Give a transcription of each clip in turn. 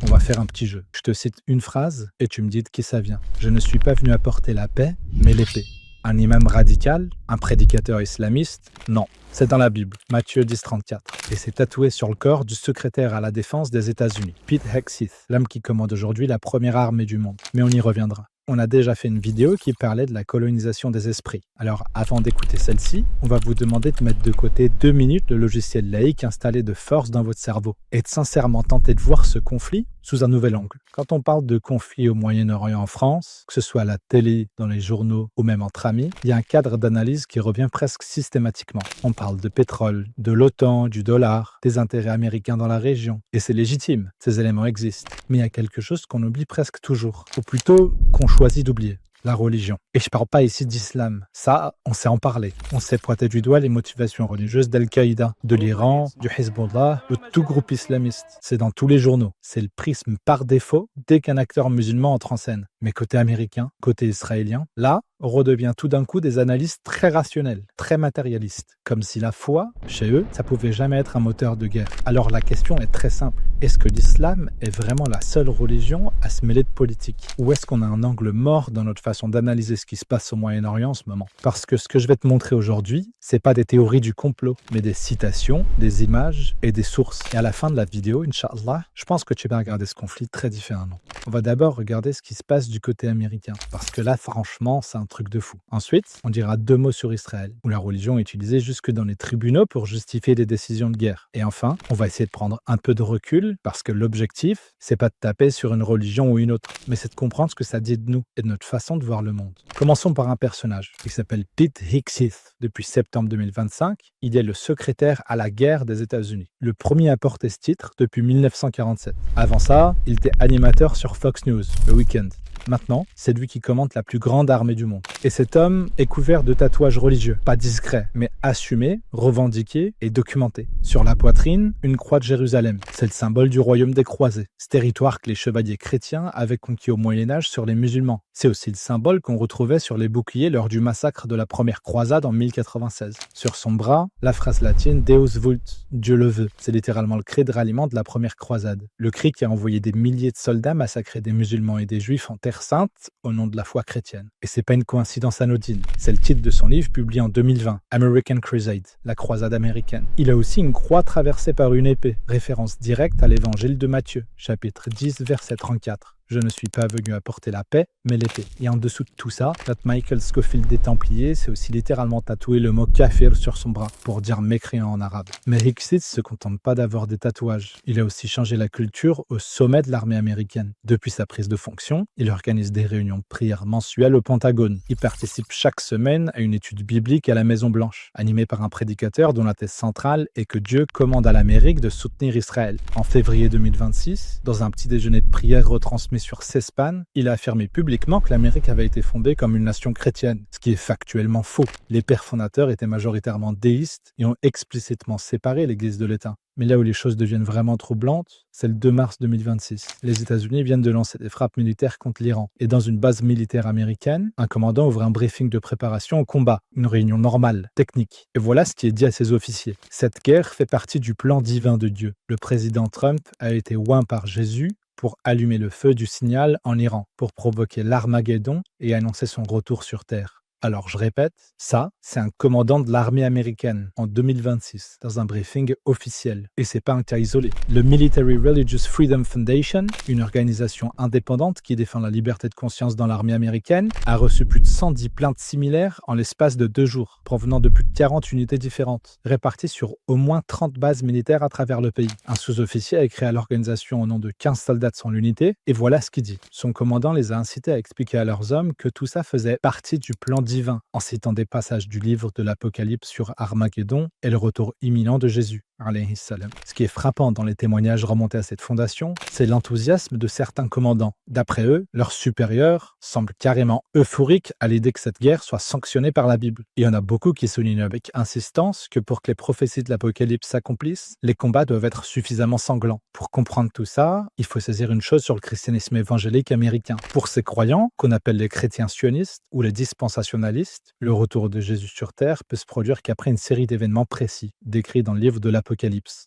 On va faire un petit jeu. Je te cite une phrase et tu me dis de qui ça vient. Je ne suis pas venu apporter la paix, mais l'épée. Un imam radical? Un prédicateur islamiste? Non. C'est dans la Bible, Matthieu 10,34. Et c'est tatoué sur le corps du secrétaire à la défense des États-Unis, Pete Hegseth, l'homme qui commande aujourd'hui la première armée du monde. Mais on y reviendra. On a déjà fait une vidéo qui parlait de la colonisation des esprits. Alors, avant d'écouter celle-ci, on va vous demander de mettre de côté 2 minutes le logiciel laïque installé de force dans votre cerveau et de sincèrement tenter de voir ce conflit sous un nouvel angle. Quand on parle de conflit au Moyen-Orient en France, que ce soit à la télé, dans les journaux ou même entre amis, il y a un cadre d'analyse qui revient presque systématiquement. On parle de pétrole, de l'OTAN, du dollar, des intérêts américains dans la région. Et c'est légitime, ces éléments existent. Mais il y a quelque chose qu'on oublie presque toujours, ou plutôt qu'on choisit d'oublier. La religion. Et je parle pas ici d'islam. Ça, on sait en parler. On sait pointer du doigt les motivations religieuses d'Al-Qaïda, de l'Iran, du Hezbollah, de tout groupe islamiste. C'est dans tous les journaux. C'est le prisme par défaut dès qu'un acteur musulman entre en scène. Mais côté américain, côté israélien, là, on redevient tout d'un coup des analyses très rationnelles, très matérialistes. Comme si la foi, chez eux, ça pouvait jamais être un moteur de guerre. Alors la question est très simple. Est-ce que l'islam est vraiment la seule religion à se mêler de politique? Ou est-ce qu'on a un angle mort dans notre façon d'analyser ce qui se passe au Moyen-Orient en ce moment? Parce que ce que je vais te montrer aujourd'hui, c'est pas des théories du complot, mais des citations, des images et des sources. Et à la fin de la vidéo, Inch'Allah, je pense que tu vas regarder ce conflit très différemment. On va d'abord regarder ce qui se passe du côté américain. Parce que là, franchement, c'est un truc de fou. Ensuite, on dira 2 mots sur Israël, où la religion est utilisée jusque dans les tribunaux pour justifier des décisions de guerre. Et enfin, on va essayer de prendre un peu de recul, parce que l'objectif, c'est pas de taper sur une religion ou une autre, mais c'est de comprendre ce que ça dit de nous et de notre façon de voir le monde. Commençons par un personnage qui s'appelle Pete Hegseth. Depuis septembre 2025, il est le secrétaire à la guerre des États-Unis, le premier à porter ce titre depuis 1947. Avant ça, il était animateur sur Fox News, le week-end. Maintenant, c'est lui qui commande la plus grande armée du monde. Et cet homme est couvert de tatouages religieux, pas discrets, mais assumés, revendiqués et documentés. Sur la poitrine, une croix de Jérusalem. C'est le symbole du royaume des croisés, ce territoire que les chevaliers chrétiens avaient conquis au Moyen-Âge sur les musulmans. C'est aussi le symbole qu'on retrouvait sur les boucliers lors du massacre de la première croisade en 1096. Sur son bras, la phrase latine Deus vult, Dieu le veut. C'est littéralement le cri de ralliement de la première croisade. Le cri qui a envoyé des milliers de soldats massacrer des musulmans et des juifs en Terre sainte au nom de la foi chrétienne. Et c'est pas une coïncidence anodine. C'est le titre de son livre publié en 2020, American Crusade, la croisade américaine. Il a aussi une croix traversée par une épée, référence directe à l'évangile de Matthieu, chapitre 10, verset 34. Je ne suis pas venu apporter la paix, mais l'épée. Et en dessous de tout ça, notre Michael Scofield des Templiers s'est aussi littéralement tatoué le mot kafir sur son bras, pour dire mécréant en arabe. Mais Hegseth se contente pas d'avoir des tatouages. Il a aussi changé la culture au sommet de l'armée américaine. Depuis sa prise de fonction, il organise des réunions de prière mensuelles au Pentagone. Il participe chaque semaine à une étude biblique à la Maison-Blanche, animée par un prédicateur dont la thèse centrale est que Dieu commande à l'Amérique de soutenir Israël. En février 2026, dans un petit déjeuner de prière retransmis sur C-SPAN, il a affirmé publiquement que l'Amérique avait été fondée comme une nation chrétienne, ce qui est factuellement faux. Les pères fondateurs étaient majoritairement déistes et ont explicitement séparé l'Église de l'État. Mais là où les choses deviennent vraiment troublantes, c'est le 2 mars 2026. Les États-Unis viennent de lancer des frappes militaires contre l'Iran. Et dans une base militaire américaine, un commandant ouvre un briefing de préparation au combat, une réunion normale, technique. Et voilà ce qui est dit à ses officiers. Cette guerre fait partie du plan divin de Dieu. Le président Trump a été oint par Jésus pour allumer le feu du signal en Iran, pour provoquer l'Armageddon et annoncer son retour sur Terre. Alors, je répète, ça, c'est un commandant de l'armée américaine en 2026, dans un briefing officiel. Et c'est pas un cas isolé. Le Military Religious Freedom Foundation, une organisation indépendante qui défend la liberté de conscience dans l'armée américaine, a reçu plus de 110 plaintes similaires en l'espace de 2 jours, provenant de plus de 40 unités différentes, réparties sur au moins 30 bases militaires à travers le pays. Un sous-officier a écrit à l'organisation au nom de 15 soldats de son unité, et voilà ce qu'il dit. Son commandant les a incités à expliquer à leurs hommes que tout ça faisait partie du plan divin, en citant des passages du livre de l'Apocalypse sur Armageddon et le retour imminent de Jésus. Ce qui est frappant dans les témoignages remontés à cette fondation, c'est l'enthousiasme de certains commandants. D'après eux, leurs supérieurs semblent carrément euphoriques à l'idée que cette guerre soit sanctionnée par la Bible. Il y en a beaucoup qui soulignent avec insistance que pour que les prophéties de l'Apocalypse s'accomplissent, les combats doivent être suffisamment sanglants. Pour comprendre tout ça, il faut saisir une chose sur le christianisme évangélique américain. Pour ces croyants, qu'on appelle les chrétiens sionistes ou les dispensationalistes, le retour de Jésus sur terre peut se produire qu'après une série d'événements précis, décrits dans le livre de l'Apocalypse.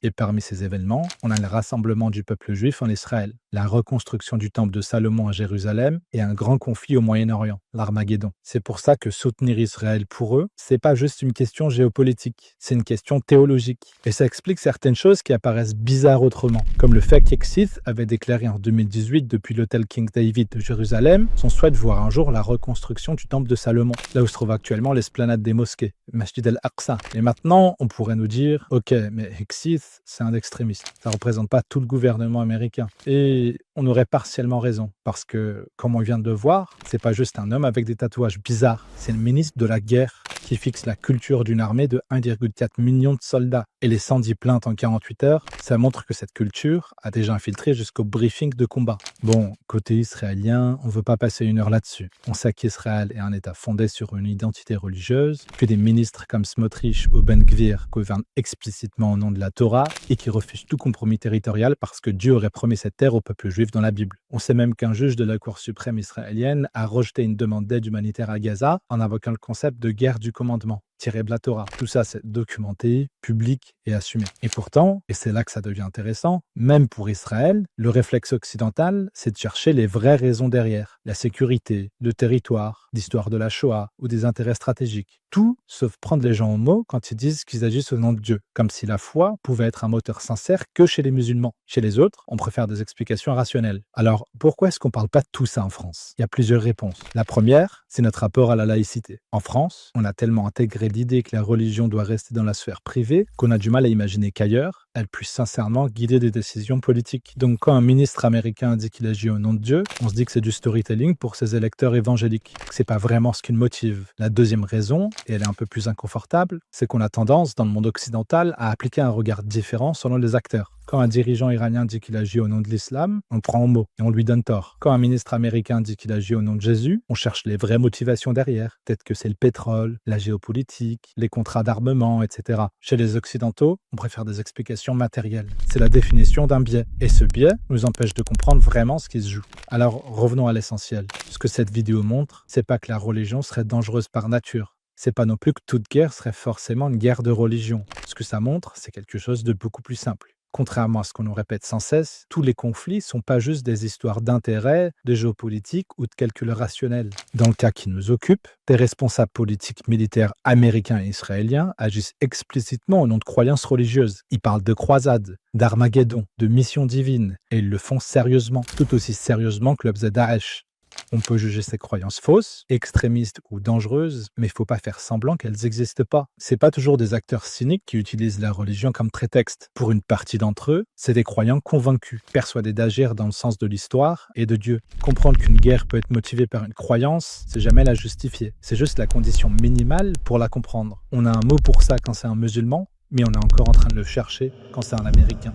Et parmi ces événements, on a le rassemblement du peuple juif en Israël. la reconstruction du temple de Salomon à Jérusalem et un grand conflit au Moyen-Orient, l'Armageddon. C'est pour ça que soutenir Israël pour eux, c'est pas juste une question géopolitique, c'est une question théologique. Et ça explique certaines choses qui apparaissent bizarres autrement, comme le fait qu'Exith avait déclaré en 2018 depuis l'hôtel King David de Jérusalem son souhait de voir un jour la reconstruction du temple de Salomon, là où se trouve actuellement l'esplanade des mosquées, Masjid al-Aqsa. Et maintenant, on pourrait nous dire, ok, mais Exith, c'est un extrémiste, ça représente pas tout le gouvernement américain. Et on aurait partiellement raison, parce que, comme on vient de le voir, c'est pas juste un homme avec des tatouages bizarres, c'est le ministre de la guerre qui fixe la culture d'une armée de 1,4 million de soldats. Et les 110 plaintes en 48 heures, ça montre que cette culture a déjà infiltré jusqu'au briefing de combat. Bon, côté israélien, on veut pas passer une heure là-dessus. On sait qu'Israël est un État fondé sur une identité religieuse, que des ministres comme Smotrich ou Ben Gvir gouvernent explicitement au nom de la Torah et qui refusent tout compromis territorial parce que Dieu aurait promis cette terre au peuple juif dans la Bible. On sait même qu'un juge de la Cour suprême israélienne a rejeté une demande d'aide humanitaire à Gaza en invoquant le concept de guerre du commandement, tiré de la Torah. Tout ça, c'est documenté, public et assumé. Et pourtant, et c'est là que ça devient intéressant, même pour Israël, le réflexe occidental, c'est de chercher les vraies raisons derrière. La sécurité, le territoire, l'histoire de la Shoah ou des intérêts stratégiques. Tout sauf prendre les gens au mot quand ils disent qu'ils agissent au nom de Dieu. Comme si la foi pouvait être un moteur sincère que chez les musulmans. Chez les autres, on préfère des explications rationnelles. Alors, pourquoi est-ce qu'on parle pas de tout ça en France? Il y a plusieurs réponses. La première, c'est notre rapport à la laïcité. En France, on a tellement intégré l'idée que la religion doit rester dans la sphère privée qu'on a du mal à imaginer qu'ailleurs, elle puisse sincèrement guider des décisions politiques. Donc quand un ministre américain dit qu'il agit au nom de Dieu, on se dit que c'est du storytelling pour ses électeurs évangéliques, que c'est pas vraiment ce qui le motive. La deuxième raison, et elle est un peu plus inconfortable, c'est qu'on a tendance, dans le monde occidental, à appliquer un regard différent selon les acteurs. Quand un dirigeant iranien dit qu'il agit au nom de l'islam, on le prend au mot et on lui donne tort. Quand un ministre américain dit qu'il agit au nom de Jésus, on cherche les vraies motivations derrière. Peut-être que c'est le pétrole, la géopolitique, les contrats d'armement, etc. Chez les Occidentaux, on préfère des explications matérielles. C'est la définition d'un biais. Et ce biais nous empêche de comprendre vraiment ce qui se joue. Alors revenons à l'essentiel. Ce que cette vidéo montre, c'est pas que la religion serait dangereuse par nature. C'est pas non plus que toute guerre serait forcément une guerre de religion. Ce que ça montre, c'est quelque chose de beaucoup plus simple. Contrairement à ce qu'on nous répète sans cesse, tous les conflits sont pas juste des histoires d'intérêt, de géopolitique ou de calcul rationnel. Dans le cas qui nous occupe, des responsables politiques militaires américains et israéliens agissent explicitement au nom de croyances religieuses. Ils parlent de croisades, d'Armageddon, de mission divine, et ils le font sérieusement, tout aussi sérieusement que le faisait Daesh. On peut juger ces croyances fausses, extrémistes ou dangereuses, mais il faut pas faire semblant qu'elles n'existent pas. C'est pas toujours des acteurs cyniques qui utilisent la religion comme prétexte. Pour une partie d'entre eux, c'est des croyants convaincus, persuadés d'agir dans le sens de l'histoire et de Dieu. Comprendre qu'une guerre peut être motivée par une croyance, c'est jamais la justifier. C'est juste la condition minimale pour la comprendre. On a un mot pour ça quand c'est un musulman, mais on est encore en train de le chercher quand c'est un Américain.